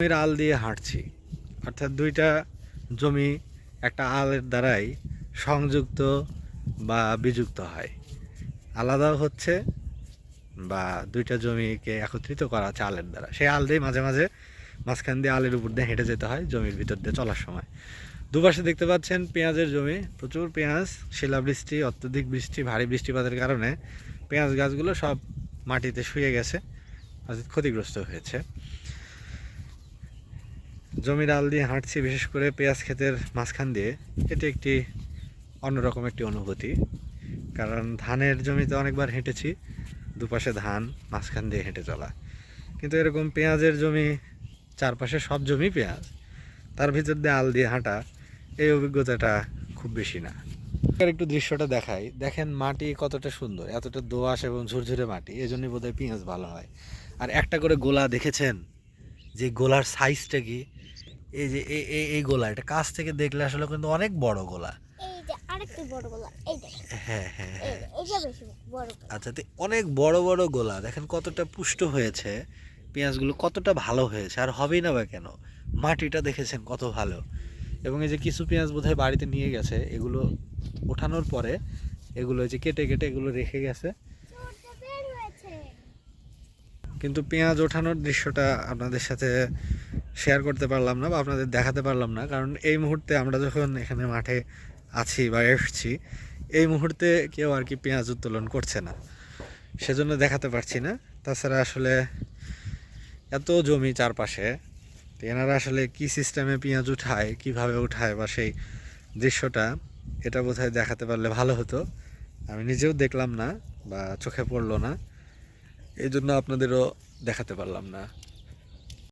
জমির আল দিয়ে হাঁটছি, অর্থাৎ দুইটা জমি একটা আলের দ্বারাই সংযুক্ত বা বিযুক্ত হয়, আলাদাও হচ্ছে বা দুইটা জমিকে একত্রিত করা হচ্ছে আলের দ্বারা। সেই আল দিয়ে মাঝে মাঝে মাঝখান দিয়ে আলের উপর দিয়ে হেঁটে যেতে হয় জমির ভিতর দিয়ে চলার সময়। দুপাশে দেখতে পাচ্ছেন পেঁয়াজের জমি, প্রচুর পেঁয়াজ। শিলাবৃষ্টি, অত্যধিক বৃষ্টি, ভারী বৃষ্টিপাতের কারণে পেঁয়াজ গাছগুলো সব মাটিতে শুয়ে গেছে, অর্থাৎ ক্ষতিগ্রস্ত হয়েছে। জমির আল দিয়ে হাঁটছি, বিশেষ করে পেঁয়াজ ক্ষেতের মাঝখান দিয়ে। এটি একটি অন্যরকম একটি অনুভূতি, কারণ ধানের জমিতে অনেকবার হেঁটেছি, দুপাশে ধান, মাঝখান দিয়ে হেঁটে চলা। কিন্তু এরকম পেঁয়াজের জমি, চারপাশে সব জমি পেঁয়াজ, তার ভিতর দিয়ে আল দিয়ে হাঁটা, এই অভিজ্ঞতাটা খুব বেশি না। একটু দৃশ্যটা দেখাই, দেখেন মাটি কতটা সুন্দর, এতটা দোআঁশ এবং ঝুরঝুরে মাটি, এই জন্যই বোধহয় পেঁয়াজ ভালো হয়। আর একটা করে গোলা দেখেছেন, যে গোলার সাইজটা কি, এই যে এই গোলা, এটা কাছ থেকে দেখলে আসলে কিন্তু অনেক বড় গোলা। এই যে আরেকটু বড় গোলা, এই দেখেন। হ্যাঁ হ্যাঁ হ্যাঁ, এইটা বেশি বড় গোলা। আচ্ছা, তো অনেক বড় বড় গোলা, দেখেন কতটা পুষ্ট হয়েছে পেঁয়াজগুলো, কতটা ভালো হয়েছে। আর হবেই না বা কেন, মাটিটা দেখেছেন কত ভালো। এবং এই যে কিছু পেঁয়াজ বোধহয় বাড়িতে নিয়ে গেছে, এগুলো ওঠানোর পরে এগুলো যে কেটে কেটে এগুলো রেখে গেছে। কিন্তু পেঁয়াজ ওঠানোর দৃশ্যটা আপনাদের সাথে শেয়ার করতে পারলাম না বা আপনাদের দেখাতে পারলাম না, কারণ এই মুহূর্তে আমরা যখন এখানে মাঠে আছি বা এসছি, এই মুহূর্তে কেউ আর কি পেঁয়াজ উত্তোলন করছে না, সেজন্য দেখাতে পারছি না। তাছাড়া আসলে এত জমি চারপাশে, এনারা আসলে কি সিস্টেমে পেঁয়াজ উঠায়, কিভাবে উঠায়, বা সেই দৃশ্যটা, এটা বোধহয় দেখাতে পারলে ভালো হতো। আমি নিজেও দেখলাম না বা চোখে পড়লো না, এই জন্য আপনাদেরও দেখাতে পারলাম না।